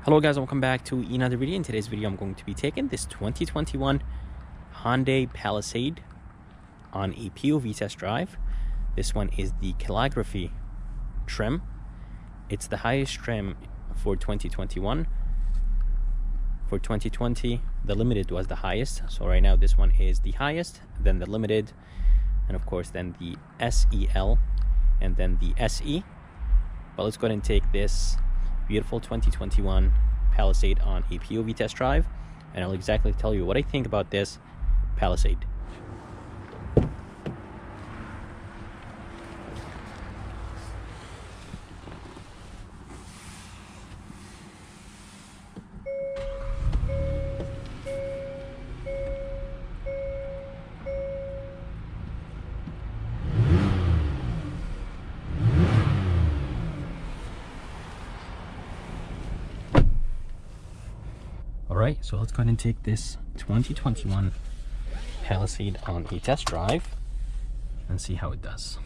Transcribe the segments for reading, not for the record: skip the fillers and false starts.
Hello guys, welcome back to another video. In today's video I'm going to be taking this 2021 Hyundai Palisade on a POV test drive. This one is the Calligraphy trim. It's the highest trim for 2021. For 2020 the Limited was the highest, so right now this one is the highest, then the Limited, and of course then the SEL, and then the SE. But let's go ahead and take this beautiful 2021 Palisade on a POV test drive, and I'll exactly tell you what I think about this Palisade. Alright, so let's go ahead and take this 2021 Palisade on a test drive and see how it does.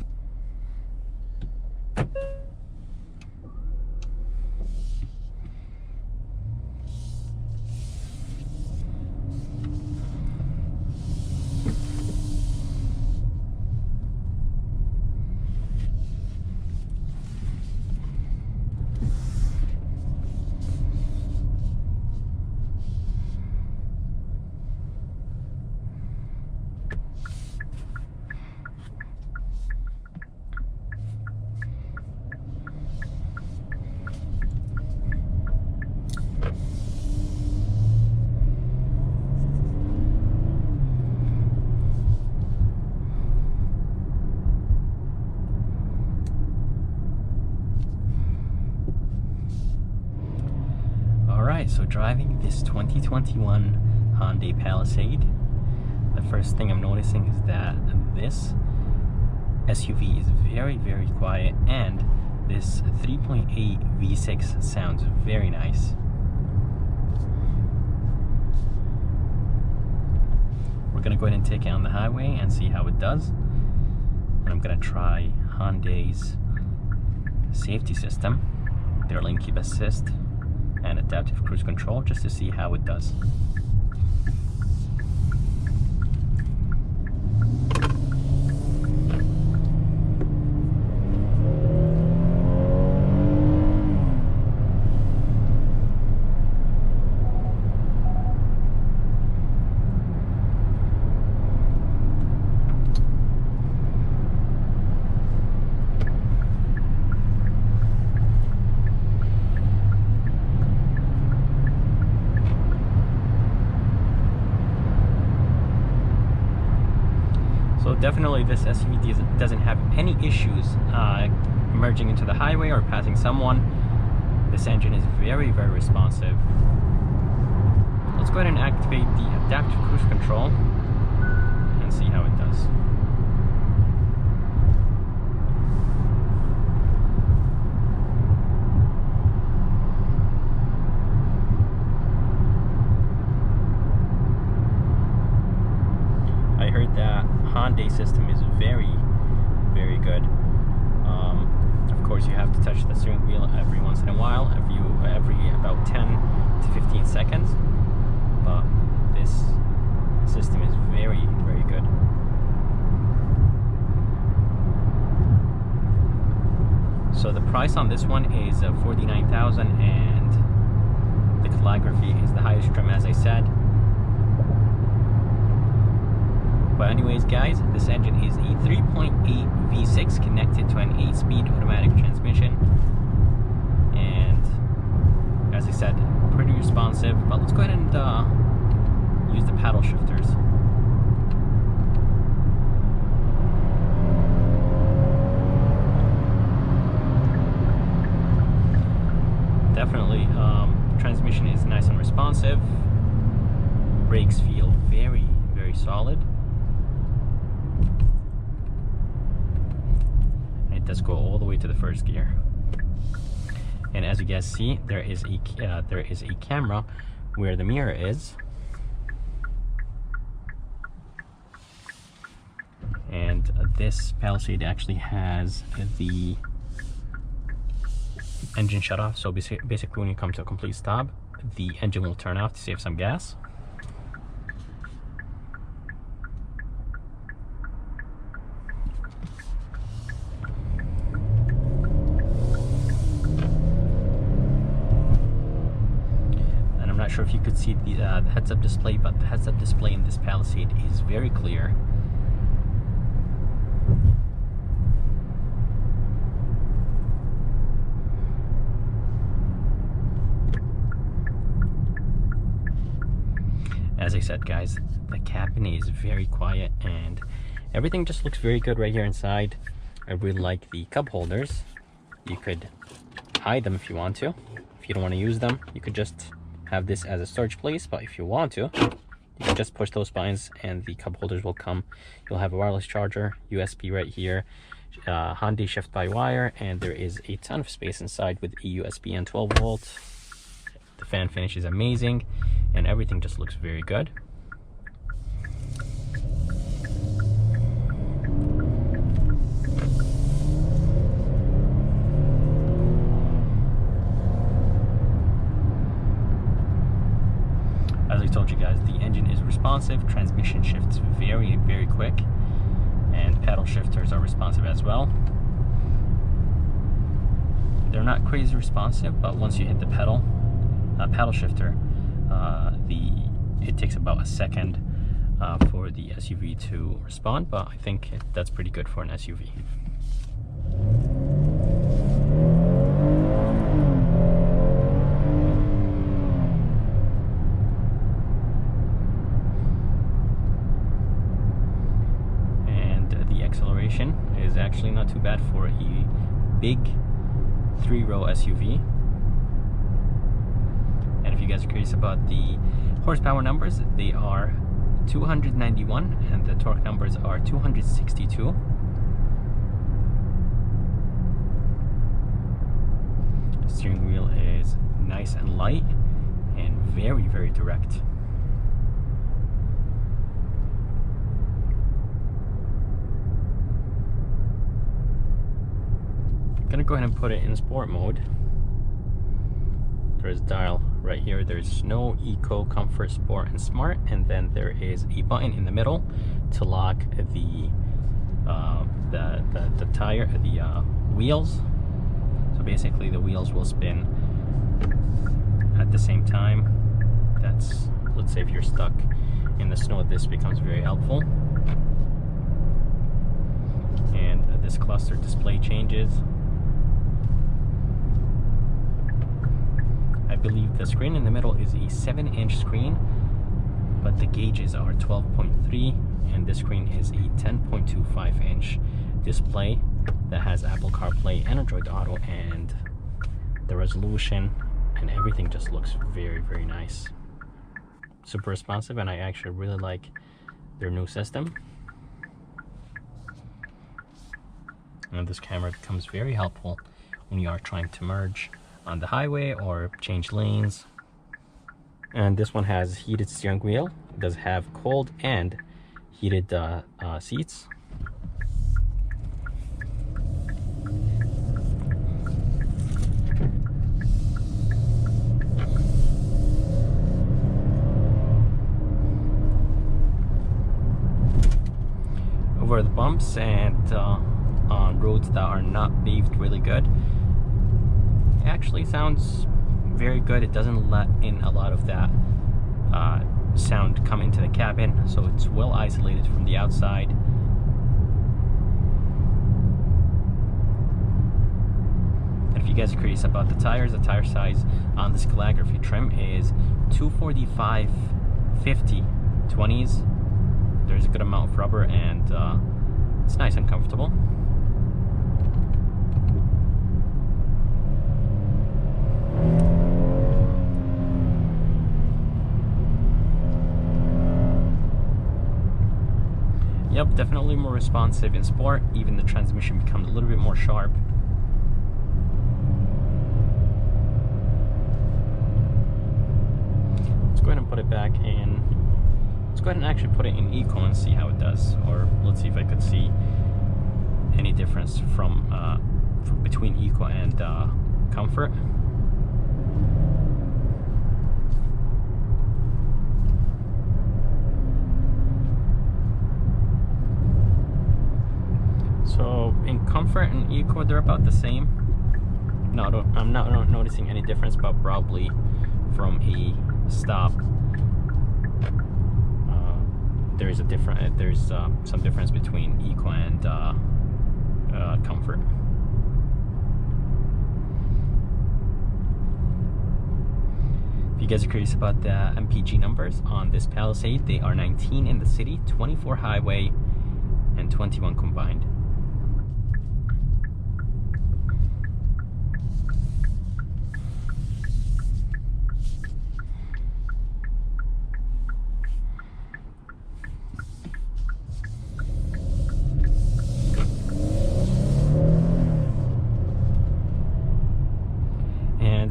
So driving this 2021 Hyundai Palisade, the first thing I'm noticing is that this SUV is very quiet, and this 3.8 V6 sounds very nice. We're gonna go ahead and take it on the highway and see how it does, and I'm gonna try Hyundai's safety system, their lane keep assist and adaptive cruise control, just to see how it does. Definitely this SUV doesn't have any issues merging into the highway or passing someone. This engine is very responsive. Let's go ahead and activate the adaptive cruise control and see how it does. I heard that Hyundai system is very good. Of course you have to touch the steering wheel every once in a while, every about 10 to 15 seconds, but this system is very good. So the price on this one is $49,000, and the Calligraphy is the highest trim, as I said. But anyways guys, this engine is a 3.8 V6 connected to an 8-speed automatic transmission, and as I said, pretty responsive. But let's go ahead and use the paddle shifters. Definitely, transmission is nice and responsive. Brakes feel very solid. Does go all the way to the first gear, and as you guys see, there is a camera where the mirror is, and this Palisade actually has the engine shut off. So basically when you come to a complete stop, the engine will turn off to save some gas. And I'm not sure if you could see the heads-up display, but the heads-up display in this Palisade is very clear. As I said, guys, the cabin is very quiet and everything just looks very good right here inside. I really like the cup holders. You could hide them if you want to. If you don't want to use them, you could just have this as a storage place, but if you want to, you can just push those buttons and the cup holders will come. You'll have a wireless charger, USB right here, Hyundai shift by wire, and there is a ton of space inside with a USB and 12 volts. The fan finish is amazing and everything just looks very good. As I told you guys, the engine is responsive, transmission shifts very, very quick, and paddle shifters are responsive as well. They're not crazy responsive, but once you hit the paddle shifter, it takes about a second for the SUV to respond, but I think that's pretty good for an SUV. And the acceleration is actually not too bad for a big 3-row SUV. And if you guys are curious about the horsepower numbers, they are 291 and the torque numbers are 262. The steering wheel is nice and light and very, very direct. I'm gonna go ahead and put it in sport mode. There's a dial right here. There's no eco, comfort, sport, and smart, and then there is a button in the middle to lock the wheels. So basically, the wheels will spin at the same time. That's, let's say, if you're stuck in the snow, this becomes very helpful. And this cluster display changes. I believe the screen in the middle is a 7-inch screen, but the gauges are 12.3, and this screen is a 10.25-inch display that has Apple CarPlay and Android Auto, and the resolution and everything just looks very, very nice. Super responsive, and I actually really like their new system. And this camera becomes very helpful when you are trying to merge on the highway or change lanes. And this one has heated steering wheel. It does have cold and heated seats. Over the bumps and on roads that are not paved really good, it actually sounds very good. It doesn't let in a lot of that sound come into the cabin, so it's well isolated from the outside. And if you guys are curious about the tires, the tire size on this calligraphy trim is 245/50 20s. There's a good amount of rubber, and it's nice and comfortable. Yep, definitely more responsive in sport. Even the transmission becomes a little bit more sharp. Let's go ahead and put it back in. Let's go ahead and actually put it in eco and see how it does. Or let's see if I could see any difference from between eco and comfort. So in comfort and eco, they're about the same. No, I'm not noticing any difference, but probably from a stop, there's some difference between eco and comfort. If you guys are curious about the MPG numbers on this Palisade, they are 19 in the city, 24 highway, and 21 combined.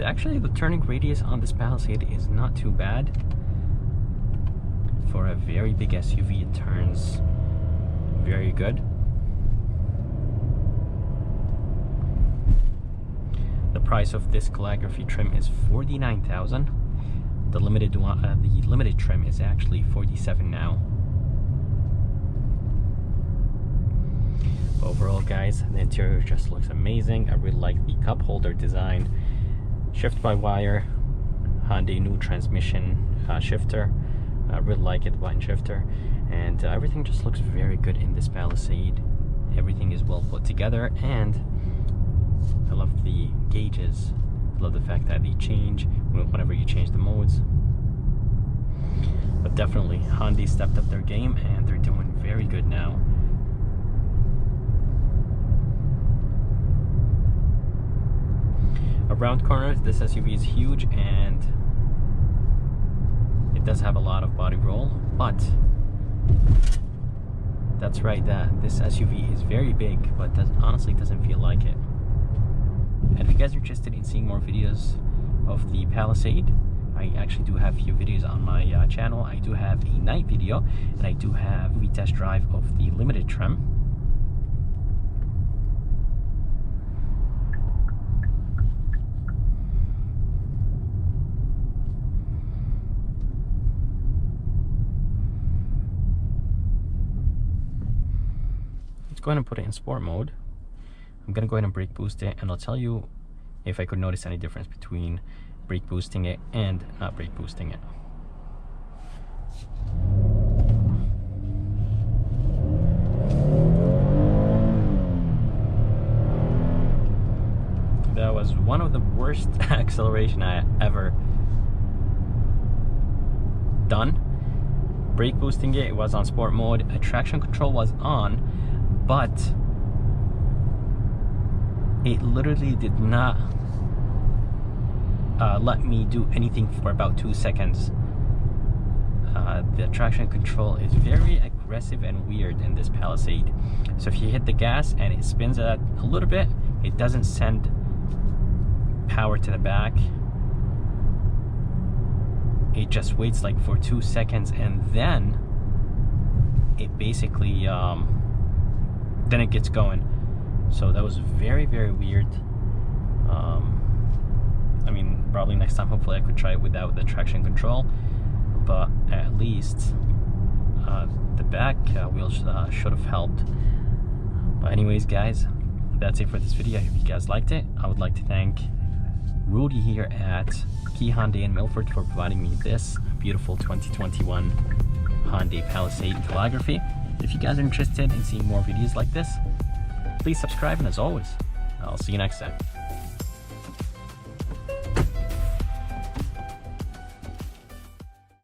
Actually, the turning radius on this Palisade is not too bad. For a very big SUV, it turns very good. The price of this calligraphy trim is $49,000. The limited trim is actually $47,000 now. Overall, guys, the interior just looks amazing. I really like the cup holder design. Shift by wire, Hyundai new transmission shifter. I really like it, the button shifter, and everything just looks very good in this Palisade. Everything is well put together, and I love the gauges. I love the fact that they change whenever you change the modes. But definitely, Hyundai stepped up their game, and they're doing very good now. Around corners, this SUV is huge, and it does have a lot of body roll, but that's right, that this SUV is very big, but honestly doesn't feel like it. And if you guys are interested in seeing more videos of the Palisade, I actually do have a few videos on my channel. I do have a night video, and I do have a test drive of the limited trim. Go ahead and put it in sport mode. I'm gonna go ahead and brake boost it, and I'll tell you if I could notice any difference between brake boosting it and not brake boosting it. That was one of the worst acceleration I ever done. Brake boosting it was on sport mode. Traction control was on, but it literally did not let me do anything for about 2 seconds. The traction control is very aggressive and weird in this Palisade. So if you hit the gas and it spins a little bit, it doesn't send power to the back. It just waits like for 2 seconds, and then it basically then it gets going. So that was very, very weird. I mean, probably next time, hopefully I could try it without the traction control, but at least the back wheels should have helped. But anyways, guys, that's it for this video. I hope you guys liked it. I would like to thank Rudy here at Key Hyundai in Milford for providing me this beautiful 2021 Hyundai Palisade Calligraphy. If you guys are interested in seeing more videos like this, please subscribe, and as always, I'll see you next time.